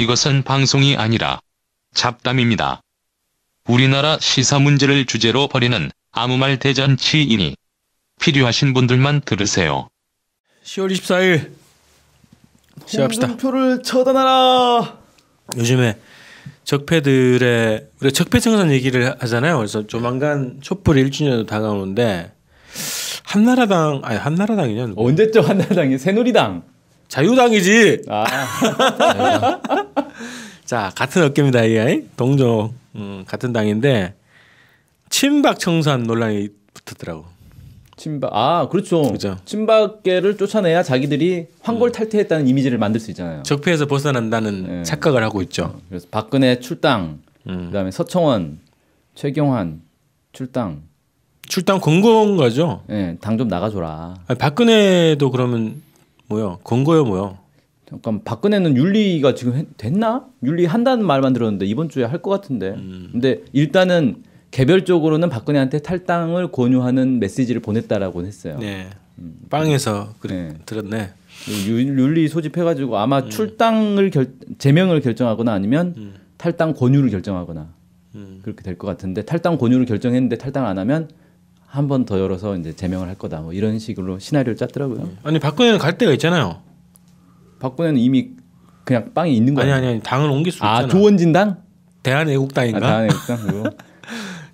이것은 방송이 아니라 잡담입니다. 우리나라 시사 문제를 주제로 벌이는 아무 말 대잔치이니 필요하신 분들만 들으세요. 10월 24일 시작합시다. 홍준표를 처단하라. 요즘에 적폐들의 우리 적폐청산 얘기를 하잖아요. 그래서 조만간 촛불 1주년도 다가오는데 한나라당이냐? 언제적 한나라당이 새누리당. 자유당이지. 아. 자, 같은 어깨입니다. 이게 동종 같은 당인데 친박 청산 논란이 붙었더라고. 친박. 아, 그렇죠. 그죠. 친박계를 쫓아내야 자기들이 황골탈퇴했다는 이미지를 만들 수 있잖아요. 적폐에서 벗어난다는 네. 착각을 하고 있죠. 그래서 박근혜 출당, 그다음에 서청원, 최경환 출당. 출당 권고인 거죠. 예, 당 좀 나가줘라. 아니, 박근혜도 그러면 뭐요? 권고요 뭐요? 잠깐 박근혜는 윤리가 지금 됐나? 윤리 한다는 말만 들었는데 이번 주에 할 것 같은데. 근데 일단은 개별적으로는 박근혜한테 탈당을 권유하는 메시지를 보냈다라고 했어요. 네. 빵에서 네. 들었네. 윤리 소집해가지고 아마 출당을 제명을 결정하거나 아니면 탈당 권유를 결정하거나 그렇게 될 것 같은데 탈당 권유를 결정했는데 탈당 안 하면 한 번 더 열어서 이제 제명을 할 거다. 뭐 이런 식으로 시나리오를 짰더라고요. 아니 박근혜는 갈 데가 있잖아요. 박근혜는 이미 그냥 빵이 있는 거예요. 아니 당을 ом길 수 있잖아. 아 조원진당? 대한애국당인가? 대한애국당 그거.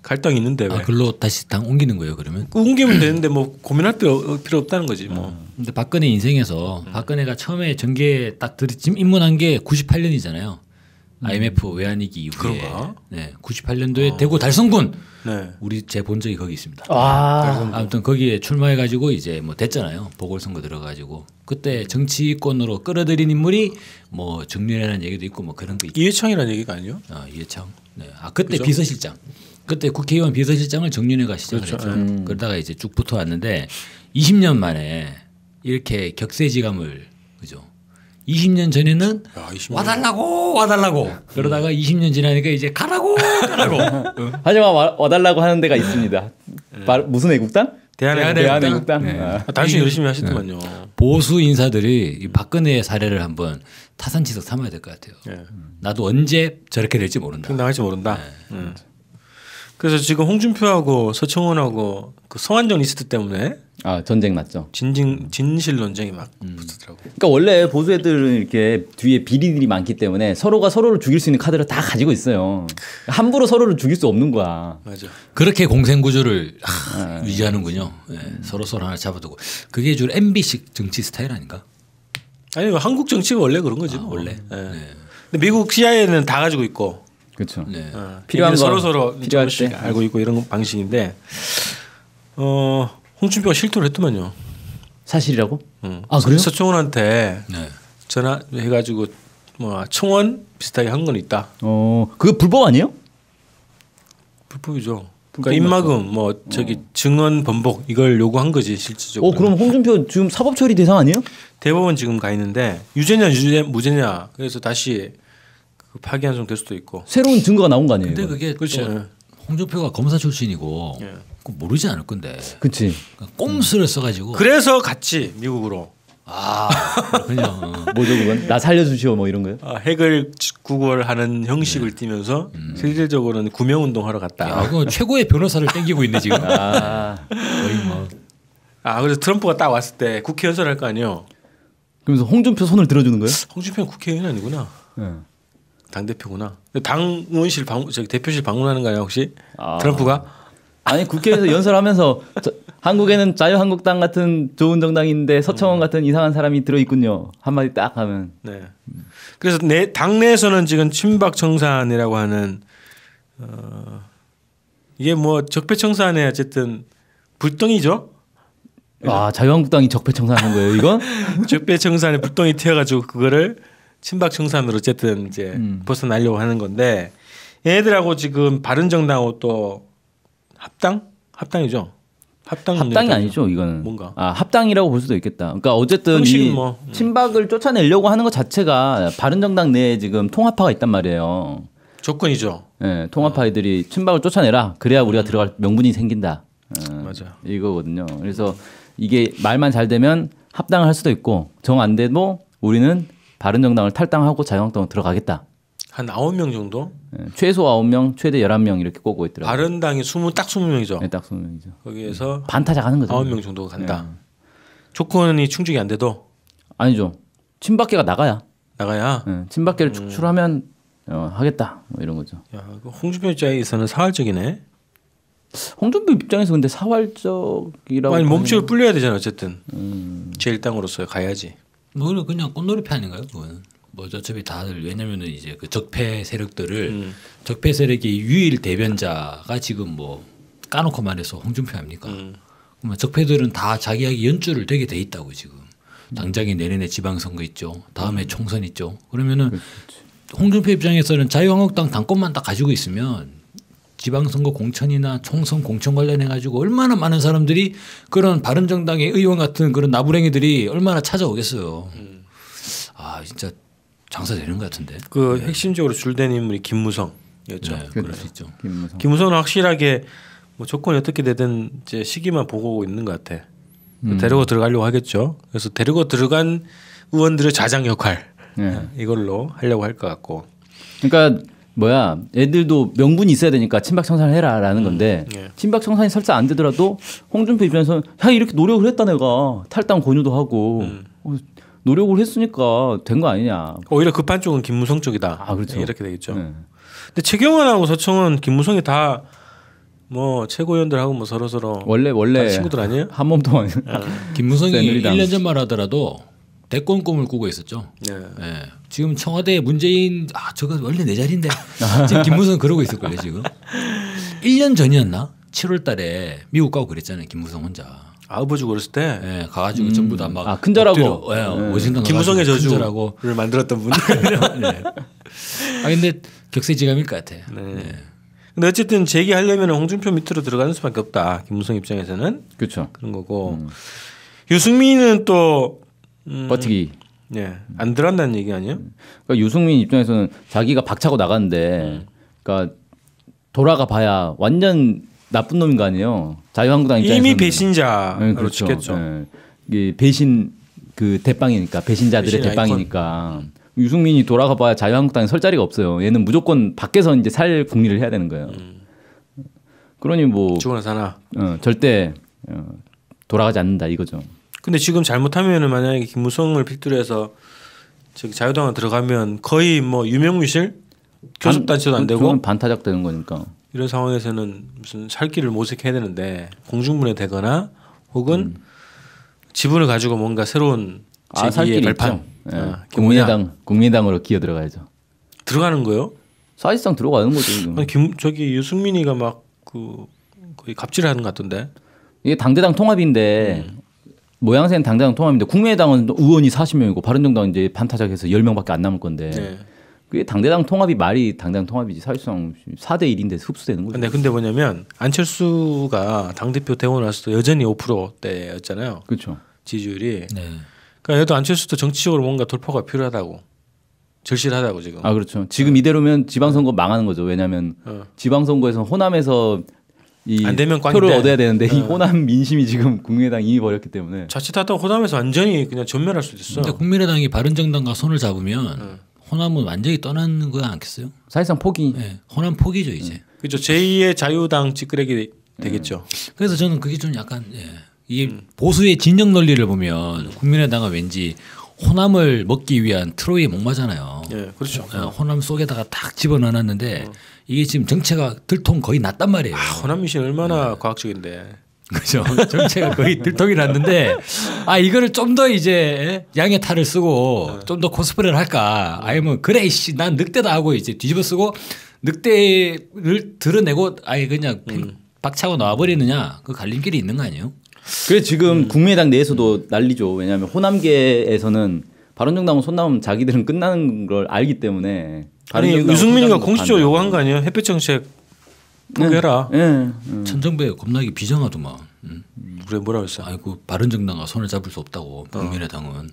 갈 당 있는데 왜? 아, 글로 다시 당 옮기는 거예요, 그러면? 옮기면 되는데 뭐 고민할 필요 없다는 거지 뭐. 근데 박근혜 인생에서 박근혜가 처음에 정계에 딱 지금 입문한 게 98년이잖아요. IMF 외환위기 이후에. 그런가? 네, 98년도에 대구 달성군. 네. 우리 제 본 적이 거기 있습니다. 아, 아무튼 거기에 출마해가지고 이제 뭐 됐잖아요. 보궐선거 들어가지고 그때 정치권으로 끌어들인 인물이 뭐 정윤회라는 얘기도 있고 뭐 그런 거 있고. 이해창이라는 얘기가 아니요? 아, 이해창. 네. 아 그때 그죠? 비서실장. 그때 국회의원 비서실장을 정윤회가 시작을 그렇죠. 했죠. 그러다가 이제 쭉 붙어왔는데 20년 만에 이렇게 격세지감을 그죠. 20년 전에는 야, 20년. 와달라고 그러다가 20년 지나니까 이제 가라고 하지만 와달라고 하는 데가 있습니다. 무슨 애국당? 대한애국당. 네. 아. 당신 열심히 하시더만요. 보수 인사들이 이 박근혜의 사례를 한번 타산지석 삼아야 될 것 같아요. 네. 나도 언제 저렇게 될지 모른다. 나갈지 모른다. 그래서 지금 홍준표하고 서청원하고 그 성한정 리스트 때문에 아 전쟁 났죠. 진실 논쟁이 막 붙었더라고. 그러니까 원래 보수 애들은 이렇게 뒤에 비리들이 많기 때문에 서로가 서로를 죽일 수 있는 카드를 다 가지고 있어요. 함부로 서로를 죽일 수 없는 거야. 맞아. 그렇게 공생 구조를 유지하는군요. 네. 서로 하나 잡아두고 그게 주로 MB식 정치 스타일 아닌가? 아니 한국 정치가 원래 그런 거지. 뭐. 원래. 네. 네. 근데 미국 CIA는 다 가지고 있고. 그렇죠. 네. 필요한 거 서로 필요할 조금씩 때. 알고 있고 이런 방식인데 홍준표가 실토를 했더만요. 사실이라고? 응. 아, 그래요? 서청원한테 네. 전화해가지고 뭐 청원 비슷하게 한 건 있다. 그거 불법 아니에요? 불법이죠. 그러니까 입막음 뭐 저기 증언 번복 이걸 요구한 거지 실질적으로. 그럼 홍준표 지금 사법 처리 대상 아니에요? 대법원 지금 가 있는데 유죄냐 무죄냐 그래서 다시 그 파기환송 될 수도 있고. 새로운 증거가 나온 거 아니에요? 근데 이거? 그게 그렇죠. 또 홍준표가 검사 출신이고 예. 그거 모르지 않을 건데 그치. 꼼수를 써가지고 그래서 갔지 미국으로. 그냥 뭐죠 그건? 나 살려주시오 뭐 이런 거요? 핵을 구걸하는 형식을 띠면서 실질적으로는 구명운동하러 갔다. 야, 그거 최고의 변호사를 땡기고 있네 지금. 아, 거의 뭐. 그래서 트럼프가 딱 왔을 때 국회 연설할 거 아니에요. 그러면서 홍준표 손을 들어주는 거예요? 홍준표는 국회의원이 아니구나. 네. 당 대표구나. 당 의원실 저기 대표실 방문하는 거야 혹시? 아. 트럼프가? 아니 국회에서 연설하면서 한국에는 자유한국당 같은 좋은 정당인데 서청원 같은 이상한 사람이 들어있군요. 한마디 딱 하면. 네. 그래서 당내에서는 지금 친박 청산이라고 하는 이게 뭐 적폐 청산의 어쨌든 불똥이죠. 자유한국당이 적폐청산하는 거예요, 이건? 적폐 청산의 불똥이 튀어가지고 그거를 친박 청산으로 어쨌든 이제 벗어나려고 하는 건데 얘네들하고 지금 바른정당하고 또 합당이죠. 합당이 아니죠, 이거는. 뭔가. 합당이라고 볼 수도 있겠다. 그러니까 어쨌든 형식은 이 뭐, 친박을 쫓아내려고 하는 것 자체가 바른정당 내에 지금 통합파가 있단 말이에요. 조건이죠. 네, 통합파이들이 친박을 쫓아내라. 그래야 우리가 들어갈 명분이 생긴다. 맞아. 이거거든요. 그래서 이게 말만 잘 되면 합당을 할 수도 있고 정 안 돼도 우리는 바른정당을 탈당하고 자유한국당으로 들어가겠다. 한 9명 정도? 최소 9명, 최대 11명 이렇게 꼬고 있더라고요. 바른당이 딱 20명이죠. 네, 딱 20명이죠. 거기에서 반타작하는 거죠. 9명 정도가 간다. 조건이 충족이 안 돼도 아니죠. 친박계가 나가야. 친박계를 축출하면 하겠다. 뭐 이런 거죠. 야, 홍준표 입장에서는 사활적이네. 홍준표 입장에서 근데 사활적이라고 아니 몸집을 불려야 되잖아 어쨌든. 제1당으로서 가야지. 뭐 그냥 꽃놀이패 아닌가요? 그거는. 뭐 어차피 다들 왜냐면은 이제 그 적폐 세력들을 적폐 세력의 유일 대변자가 지금 뭐 까놓고 말해서 홍준표 아닙니까? 그러면 적폐들은 다 자기에게 연주를 되게 돼 있다고 지금. 당장에 내년에 지방선거 있죠. 다음에 총선 있죠. 그러면은 홍준표 입장에서는 자유한국당 당권만 딱 가지고 있으면 지방선거 공천이나 총선 공천 관련해 가지고 얼마나 많은 사람들이 그런 바른정당의 의원 같은 그런 나부랭이들이 얼마나 찾아오겠어요. 아 진짜 장사 되는 것 같은데. 그 핵심적으로 줄된 인물이 김무성이었죠. 네, 그럴 수 있죠. 김무성은 확실하게 뭐 조건이 어떻게 되든 이제 시기만 보고 있는 것 같아. 데리고 들어가려고 하겠죠. 그래서 데리고 들어간 의원들의 자장 역할 이걸로 하려고 할 것 같고. 그러니까 뭐야 애들도 명분이 있어야 되니까 친박 청산을 해라라는 건데 친박 청산이 설사 안 되더라도 홍준표 입장에서는 야 이렇게 노력을 했다 내가 탈당 권유도 하고 노력을 했으니까 된 거 아니냐. 오히려 급한 쪽은 김무성 쪽이다. 아 그렇죠. 이렇게 되겠죠. 근데 최경환하고 서청은 김무성이 다 뭐 최고위원들하고 뭐 서로 원래 친구들 아니에요? 한 몸도 아니에요. 김무성이 1년 전만 하더라도 대권 꿈을 꾸고 있었죠. 네. 지금 청와대 문재인 저거 원래 내 자리인데 지금 김무성 그러고 있을 거예요 지금. 1년 전이었나? 7월 달에 미국 가고 그랬잖아요. 김무성 혼자. 아버지 어렸을 때 네, 가가지고 전부 다 막 큰절하고 워싱턴 김무성의 저주를 만들었던 분이. 네. 근데 격세지감일 것 같아. 네. 근데 어쨌든 재기하려면 홍준표 밑으로 들어가는 수밖에 없다. 김무성 입장에서는 그렇죠. 그런 거고 유승민은 또 버티기. 안 들어간다는 얘기 아니에요? 그러니까 유승민 입장에서는 자기가 박차고 나갔는데, 그러니까 돌아가 봐야 완전 나쁜 놈인 거 아니에요. 자유한국당 입장에서는 이미 배신자로 그렇죠. 찍혔죠. 이게 배신 그 대빵이니까 배신자들의 대빵이니까. 유승민이 돌아가 봐야 자유한국당에 설 자리가 없어요. 얘는 무조건 밖에서 이제 살 국리를 해야 되는 거예요. 그러니 뭐 죽어나 사나. 절대 돌아가지 않는다 이거죠. 근데 지금 잘못하면은 만약에 김무성을 필두로 해서 저기 자유당에 들어가면 거의 뭐 유명무실 교섭단체도 안 되고 반타작 되는 거니까. 이런 상황에서는 무슨 살 길을 모색해야 되는데 공중분해 되거나 혹은 지분을 가지고 뭔가 새로운 살 발판. 국민의당으로 기어 들어가야죠. 들어가는 거요? 사실상 들어가는 거죠. 아니, 저기 유승민이가 막 그 거의 갑질하는 것 같던데. 이게 당대당 통합인데 모양새는 당대당 통합인데 국민의당은 의원이 40명이고 바른정당은 이제 반타작해서 10명밖에 안 남을 건데 그게 당대당 통합이 말이 당대당 통합이지 사실상 4대 1인데 흡수되는 거죠. 근데 뭐냐면 안철수가 당대표 되고 나서도 여전히 5%대였잖아요. 그렇죠. 지지율이. 그러니까 얘도 안철수도 정치적으로 뭔가 돌파가 필요하다고. 절실하다고 지금. 그렇죠. 지금 이대로면 지방선거 망하는 거죠. 왜냐하면 지방선거에서 호남에서 안 되면 표를 얻어야 되는데 이 호남 민심이 지금 국민의당 이미 버렸기 때문에 자칫하다가 호남에서 완전히 그냥 전멸할 수도 있어. 근데 국민의당이 바른정당과 손을 잡으면 호남은 완전히 떠나는 거 않겠어요? 사실상 포기. 호남 포기죠 이제. 그렇죠. 제2의 자유당 찌끄레기 되겠죠. 그래서 저는 그게 좀 약간 이게 보수의 진영 논리를 보면 국민의당은 왠지 호남을 먹기 위한 트로이의 목마잖아요. 그렇죠. 호남 속에다가 딱 집어넣어놨는데 이게 지금 정체가 들통 거의 났단 말이에요. 호남 미신 얼마나 과학적인데. 그렇죠. 정체가 거의 들통이 났는데 이거를 좀 더 이제 양의 탈을 쓰고 좀 더 코스프레를 할까? 아니면 그래 난 늑대다 하고 이제 뒤집어 쓰고 늑대를 드러내고 그냥 박차고 나와버리느냐 그 갈림길이 있는 거 아니에요? 그래 지금 국민의당 내에서도 난리죠. 왜냐하면 호남계에서는 바른정당은 손 나오면 자기들은 끝나는 걸 알기 때문에. 아니 유승민이가 공식적으로 요구한 거 아니에요? 햇볕 정책 포기해라. 천정배 겁나게 비정하더만. 그래 뭐라고 했어? 바른정당과 손을 잡을 수 없다고 국민의당은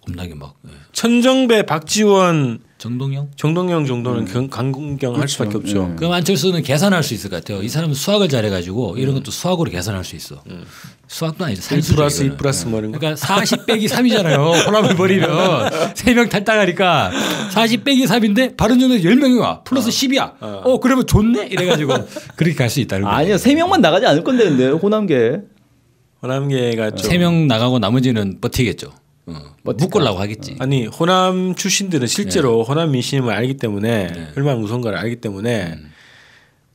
겁나게 막 천정배, 박지원, 정동영 정도는 강공경할 수밖에 없죠. 그럼 안철수는 계산할 수 있을 것 같아요. 이 사람은 수학을 잘해가지고 이런 것도 수학으로 계산할 수 있어. 수학도 아니죠. 1 플러스 2 플러스 뭐 이런 거. 그러니까 40 빼기 3이잖아요. 호남을 버리면 3명 탈당하니까 40 빼기 3인데 바른정당 10명이 와. 플러스 10이야. 그러면 좋네? 이래가지고 그렇게 갈 수 있다는 거예요. 아니요 3명만 나가지 않을 건데 근데 호남계. 호남계가 좀 3명 나가고 나머지는 버티겠죠. 묶으려고 하겠지. 아니 호남 출신들은 실제로 호남 민심을 알기 때문에 얼마나 무서운가를 알기 때문에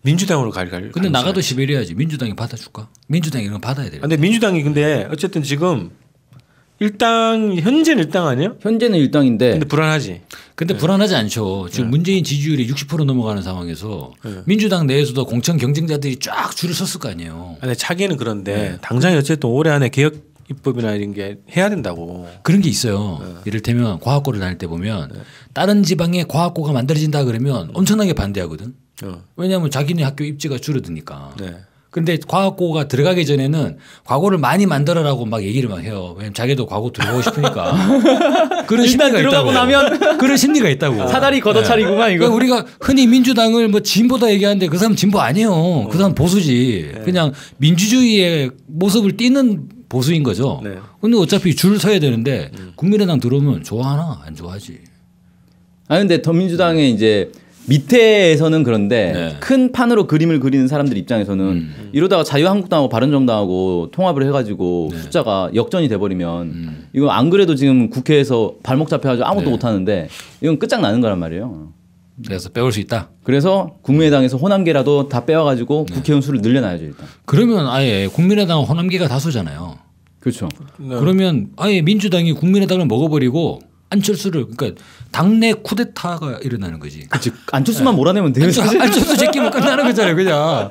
민주당으로 갈 근데 나가도 시베리아지. 민주당이 받아줄까? 민주당이 이런 거 받아야 돼요. 근데 민주당이 근데 어쨌든 지금 현재는 일당 아니에요? 현재는 일당인데 근데 불안하지. 근데 불안하지 않죠. 지금 문재인 지지율이 60% 넘어가는 상황에서 민주당 내에서도 공천 경쟁자들이 쫙 줄을 섰을 거 아니에요. 아니 차기는 그런데 당장이 어쨌든 올해 안에 개혁 입법이나 이런 게 해야 된다고. 그런 게 있어요. 이를테면 과학고를 다닐 때 보면 다른 지방에 과학고가 만들어진다 그러면 엄청나게 반대하거든. 왜냐하면 자기네 학교 입지가 줄어드니까. 그런데 과학고가 들어가기 전에는 과고를 많이 만들어라고 막 얘기를 막 해요. 왜냐면 자기도 과고 들어가고 싶으니까. 그런 심리가 들어가고 있다고. 나면 그런 심리가 있다고. 사다리 걷어차리구만 이거. 그러니까 우리가 흔히 민주당을 뭐 진보다 얘기하는데 그 사람 진보 아니에요. 그 사람 보수지. 그냥 민주주의의 모습을 띠는 보수인 거죠. 근데 어차피 줄 서야 되는데 국민의당 들어오면 좋아하나 안 좋아하지. 아 근데 더민주당의 이제 밑에서는 그런데 큰 판으로 그림을 그리는 사람들 입장에서는 이러다가 자유한국당하고 바른정당하고 통합을 해가지고 숫자가 역전이 돼버리면 이거 안 그래도 지금 국회에서 발목 잡혀가지고 아무것도 못 하는데 이건 끝장나는 거란 말이에요. 그래서 빼올 수 있다. 그래서 국민의당에서 호남계라도 다 빼와가지고 국회의원 수를 늘려놔야죠 일단. 그러면 아예 국민의당은 호남계가 다수잖아요. 그렇죠. 그러면 아예 민주당이 국민의당을 먹어버리고 안철수를 그러니까 당내 쿠데타가 일어나는 거지. 그치. 안철수만 몰아내면 돼요. 안철수 제끼면 끝나는 거잖아요, 그냥.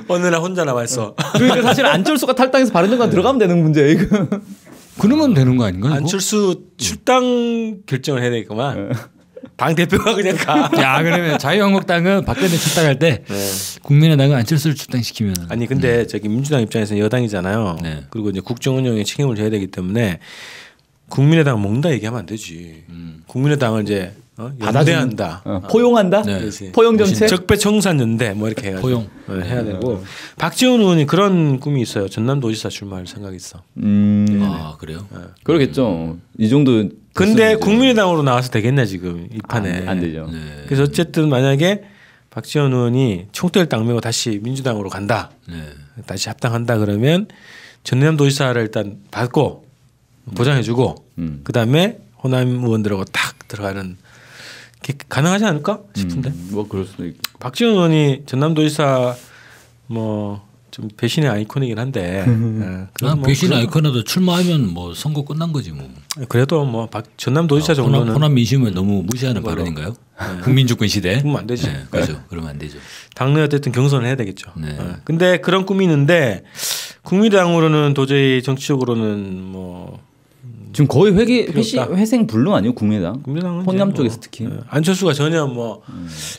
어느 날 혼자 남아 있어. 그러니까 사실 안철수가 탈당해서 바른정당 들어가면 되는 문제예요, 이거. 그러면 되는 거 아닌가? 안철수 출당 결정을 해야 되겠구만. 당 대표가 그냥 가. 야, 그러면 자유한국당은 박근혜 출당할 때 국민의당은 안철수를 출당시키면. 아니 근데 저기 민주당 입장에서는 여당이잖아요. 네. 그리고 이제 국정 운영에 책임을 져야 되기 때문에 국민의당 먹는다 얘기하면 안 되지. 국민의당을 이제 연대한다. 포용한다. 네. 포용 정책. 적폐청산 연대 뭐 이렇게 해가지고 포용. 해야 되고. 박지원 의원이 그런 꿈이 있어요. 전남도지사 출마할 생각이 있어. 아 그래요? 그러겠죠. 이 정도. 근데 국민의당으로 나와서 되겠냐 지금 이 판에. 안 되죠. 그래서 어쨌든 만약에 박지원 의원이 총대를 딱 메고 다시 민주당으로 간다. 다시 합당한다 그러면 전남도지사를 일단 받고 보장해주고 그다음에 호남 의원들하고 딱 들어가는 게 가능하지 않을까 싶은데. 뭐 그럴 수도 있고. 박지원 의원이 전남도지사 뭐 좀 배신의 아이콘이긴 한데. 배신의 아이콘이라도 출마하면 뭐 선거 끝난 거지 뭐. 그래도 뭐 전남도지사 정도는 호남 민심을 너무 무시하는 발언인가요? 국민주권 시대. 그러면 안 되지. 그렇죠. 그러면 안 되죠. 당내 어쨌든 경선을 해야 되겠죠. 근데 그런 꿈이 있는데 국민의당으로는 도저히 정치적으로는 뭐 지금 거의 회생 불능 아니에요 국민의당? 국민의당은 호남 뭐, 쪽에서 특히. 안철수가 전혀 뭐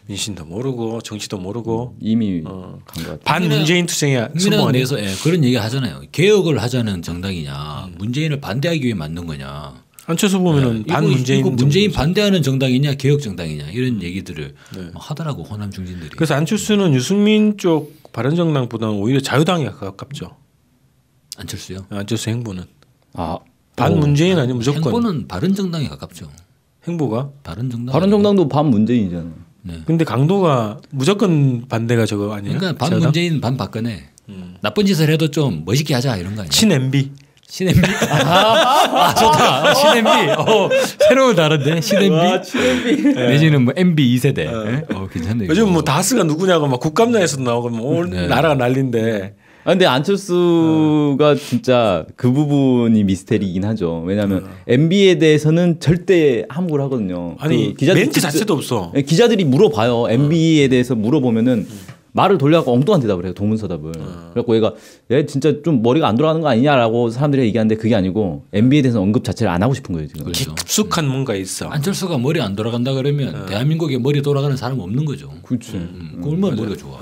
민심도 모르고 정치도 모르고 이미 간 것 같아요. 반문재인 투쟁에 국민의당 내에서 그런 얘기 하잖아요. 개혁을 하자는 정당이냐, 문재인을 반대하기 위해 만든 거냐. 안철수 보면은 반문재인 이거 문재인 반대하는 정당이냐, 개혁 정당이냐 이런 얘기들을 하더라고 호남 중진들이. 그래서 안철수는 유승민 쪽 바른정당보다는 오히려 자유당에 가깝죠. 안철수요? 안철수 행보는. 아. 반문재인 아니면 무조건. 행보는 바른정당에 가깝죠. 행보가? 바른정당도 반문재인이잖아요. 네. 근데 강도가 무조건 반대가 저거 아니에요? 그러니까 반문재인 반박근혜. 나쁜 짓을 해도 좀 멋있게 하자 이런 거 아니에요? 친MB. 친MB. 좋다. 친MB. 새로운 다른데 친MB. 내지는 뭐 MB 2세대. 괜찮네요. 요즘 뭐 다스가 누구냐고 막 국감장에서도 나오고 뭐 나라가 난리인데. 근데 안철수가 진짜 그 부분이 미스테리이긴 하죠. 왜냐하면 MB에 대해서는 절대 함구를 하거든요. 아니 멘트 자체도 없어. 기자들이 물어봐요. MB에 대해서 물어보면은 말을 돌려갖고 엉뚱한 대답을 해요. 동문서답을. 그래갖고 얘 진짜 좀 머리가 안 돌아가는 거 아니냐라고 사람들이 얘기하는데 그게 아니고 MB에 대해서 언급 자체를 안 하고 싶은 거예요. 지금. 그렇죠. 깊숙한 뭔가 있어. 안철수가 머리 안 돌아간다 그러면 대한민국에 머리 돌아가는 사람 없는 거죠. 그렇죠. 얼마나 머리가 좋아.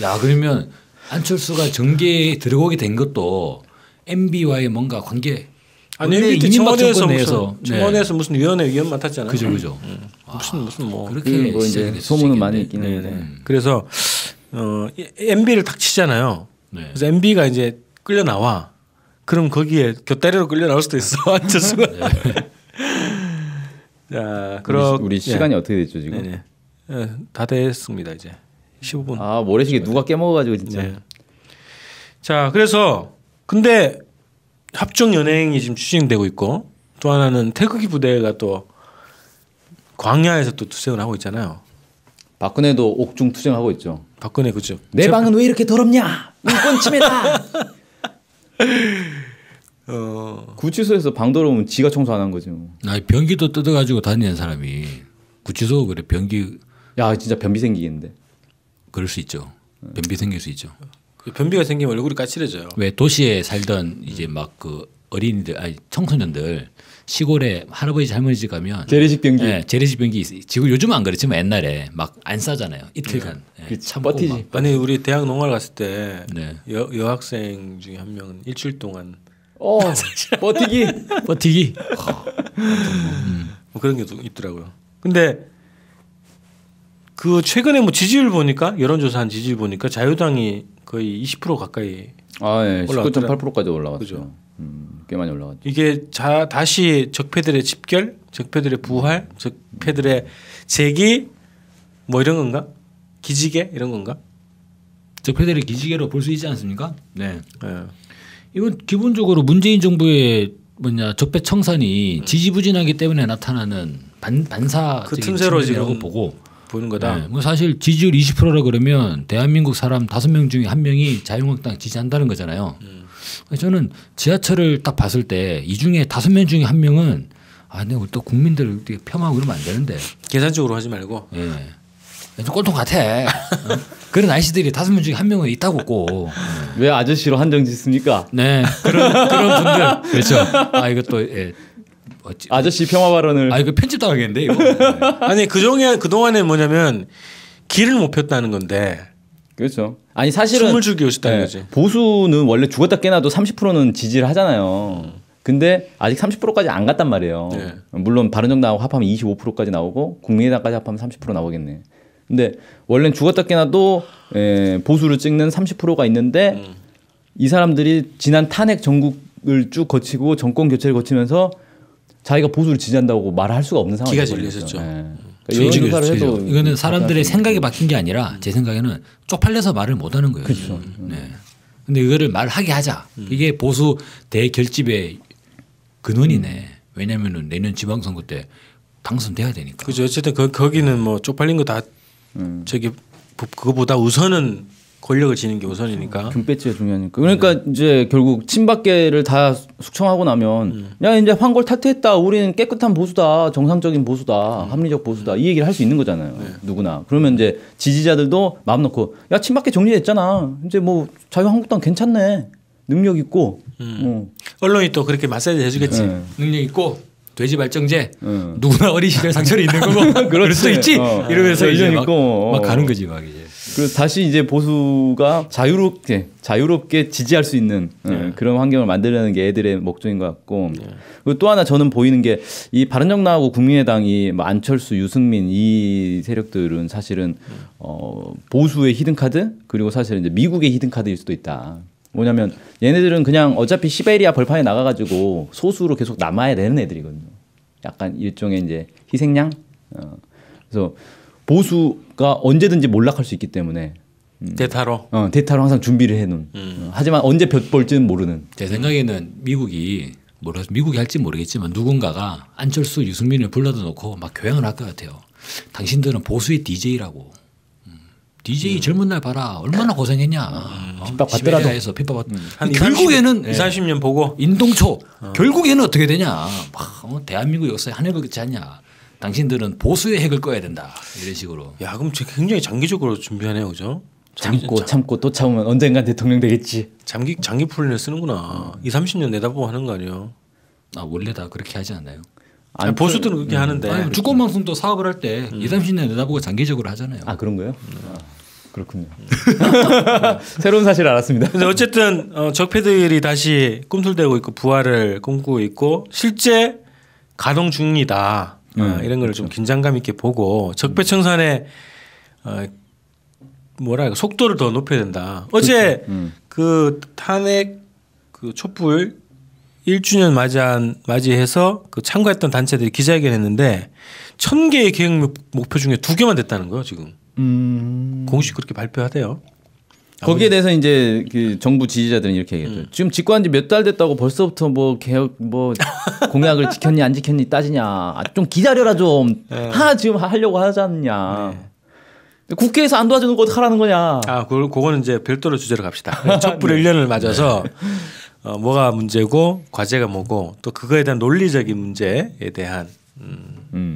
야 그러면 안철수가 정계에 들어오게 된 것도 MB와의 뭔가 관계 아니 원래 MB 때 이민박 청와대에서 정권 무슨 내에서 청와대에서 무슨 위원 맡았잖아요. 그죠. 무슨 뭐 그렇게 뭐 이제 시작이 소문은 많이 됐을 있긴 네, 한데. 네. 그래서 MB를 딱 치잖아요. 네. 그래서 MB가 이제 끌려 나와. 그럼 거기에 곁다리로 끌려 나올 수도 있어. 안철수가. 자, 그럼 우리 시간이 어떻게 됐죠 지금? 네네. 다 됐습니다 이제 15분. 아 모래시계 누가 깨먹어가지고 진짜. 네. 자, 그래서 근데 합종 연행이 지금 추진되고 있고 또 하나는 태극기 부대가 또 광야에서 또 투쟁을 하고 있잖아요. 박근혜도 옥중 투쟁하고 있죠. 박근혜 그죠? 내 방은 왜 이렇게 더럽냐? 인권 침해다. 구치소에서 방 더러우면 지가 청소 안 한 거죠. 아, 변기도 뜯어가지고 다니는 사람이 구치소 그래 변기 야 진짜 변비 생기겠는데. 그럴 수 있죠. 변비 생길 수 있죠. 변비가 생기면 얼굴이 까칠해져요. 왜 도시에 살던 이제 막 그 어린이들 아니 청소년들 시골에 할아버지 할머니 집 가면 재래식 변기. 네, 재래식 변기 있어요. 지금 요즘은 안 그렇지만 옛날에 막 안 싸잖아요. 이틀간. 네, 참고 버티지. 막. 아니 우리 대학 농활 갔을 때 네. 여학생 중에 한 명은 일주일 동안 버티기. 버티기. 뭐 그런 게 있더라고요. 근데 그 최근에 뭐 지지율 보니까 여론조사한 지지율 보니까 자유당이 거의 20% 가까이 아 예. 올라갔더라. 19.8%까지 올라갔죠. 그죠. 꽤 많이 올라갔죠. 이게 다시 적폐들의 집결, 적폐들의 부활, 적폐들의 재기 뭐 이런 건가? 기지개 이런 건가? 적폐들의 기지개로 볼 수 있지 않습니까? 네. 예. 이건 기본적으로 문재인 정부의 적폐 청산이 지지부진하기 때문에 나타나는 반사적인 그 틈새로 측면이라고 지금 보고 보이는 거다. 네. 뭐 사실 지지율 20%라 그러면 대한민국 사람 5명 중에 1명이 자유한국당 지지한다는 거잖아요. 저는 지하철을 딱 봤을 때 이 중에 5명 중에 1명은 내가 또 국민들 폄하하고 그러면 안 되는데. 계산적으로 하지 말고. 예. 좀 꼴통 같아. 그런 아저씨들이 5명 중에 1명은 있다고 꼭. 왜 아저씨로 한정 짓습니까? 네. 그런 분들. 그렇죠. 이것도 예. 아저씨 평화 발언을. 이거 편집 당하겠는데 이거. 아니 그동안에 뭐냐면 길을 못 폈다는 건데 그렇죠. 아니 사실은 숨을 죽이고 싶다는 거지. 보수는 원래 죽었다 깨나도 30%는 지지를 하잖아요. 근데 아직 30%까지 안 갔단 말이에요. 네. 물론 바른정당하고 합하면 25%까지 나오고 국민의당까지 합하면 30% 나오겠네. 근데 원래는 죽었다 깨나도 보수를 찍는 30%가 있는데 이 사람들이 지난 탄핵 전국을 쭉 거치고 정권 교체를 거치면서 자기가 보수를 지지한다고 말할 수가 없는 상황이 기가 돼버렸죠. 질렸었죠. 여론조사를 해도 이거는 사람들의 생각이 바뀐 게 아니라 제 생각에는 쪽팔려서 말을 못 하는 거예요. 그렇죠. 네. 근데 이거를 말하게 하자. 이게 보수 대결집의 근원이네. 왜냐면은 내년 지방선거 때 당선돼야 되니까. 그죠. 어쨌든 거기는 뭐 쪽팔린 거 다 저기 그거보다 우선은 권력을 지는 게 우선이니까. 금배지가 중요하니까. 그러니까 이제 결국 친박계를 다 숙청하고 나면 야 이제 황골 탈퇴했다. 우리는 깨끗한 보수다. 정상적인 보수다. 합리적 보수다. 이 얘기를 할 수 있는 거잖아요. 누구나. 그러면 이제 지지자들도 마음 놓고 야 친박계 정리됐잖아. 이제 뭐 자유한국당 괜찮네. 능력 있고. 언론이 또 그렇게 마사지 해주겠지. 네. 능력 있고 돼지 발정제 누구나 어린 시절 상처를 있는 거고 그럴 수도 있지 이러면서 이제 열려 막, 있고. 막 가는 거지 막 이제. 그래서 다시 이제 보수가 자유롭게 지지할 수 있는 그런 환경을 만들려는 게 애들의 목적인 것 같고 그리고 또 하나 저는 보이는 게 이 바른정당하고 국민의당이 뭐 안철수, 유승민 이 세력들은 사실은 보수의 히든카드 그리고 사실은 이제 미국의 히든카드일 수도 있다. 뭐냐면 얘네들은 그냥 어차피 시베리아 벌판에 나가가지고 소수로 계속 남아야 되는 애들이거든요. 약간 일종의 이제 희생양. 그래서 보수가 언제든지 몰락할 수 있기 때문에 대타로. 대타로 항상 준비를 해놓은. 하지만 언제 볕 볼지는 모르는. 제 생각에는 미국이 할지 모르겠지만 누군가가 안철수, 유승민을 불러다 놓고 막 교양을 할 것 같아요. 당신들은 보수의 DJ라고. DJ 젊은 날 봐라 얼마나 고생했냐. 핍박받더라도. 시베리아에서 핍박받. 한 결국에는 20-30년 보고 인동초. 결국에는 어떻게 되냐. 막 대한민국 역사에 한 획을 긋지 않냐. 당신들은 보수의 핵을 꺼야 된다. 이런 식으로. 야 그럼 굉장히 장기적으로 준비하네요, 그죠? 참고 또 참으면 언젠간 대통령 되겠지. 장기 플랜을 쓰는구나. 20-30년 내다보고 하는 거 아니에요? 원래 다 그렇게 하지 않나요? 아니, 보수들은 그렇게 하는데. 주권방송도 사업을 할 때 20-30년 내다보고 장기적으로 하잖아요. 아 그런 거요? 그렇군요. 새로운 사실을 알았습니다. 근데 어쨌든 적폐들이 다시 꿈틀대고 있고 부활을 꿈꾸고 있고 실제 가동 중이다. 이런 걸 좀 긴장감 있게 보고 적폐청산의 뭐랄까 속도를 더 높여야 된다. 어제 그 탄핵 그 촛불 1주년 맞이해서 그 참가했던 단체들이 기자회견했는데 1000개의 계획 목표 중에 2개만 됐다는 거예요 지금. 공식 그렇게 발표하대요. 거기에 대해서 이제 그 정부 지지자들은 이렇게 얘기했죠. 지금 집권한 지 몇 달 됐다고 벌써부터 뭐 개혁 뭐 공약을 지켰니 안 지켰니 따지냐. 좀 기다려라 좀. 지금 하려고 하지 않냐. 국회에서 안 도와주는 거 어떡하라는 거냐. 그거는 이제 별도로 주제로 갑시다. 촛불 1년을 맞아서 뭐가 문제고 과제가 뭐고 또 그거에 대한 논리적인 문제에 대한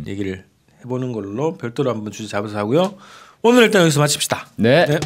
얘기를 해보는 걸로 별도로 한번 주제 잡아서 하고요. 오늘 일단 여기서 마칩시다. 네.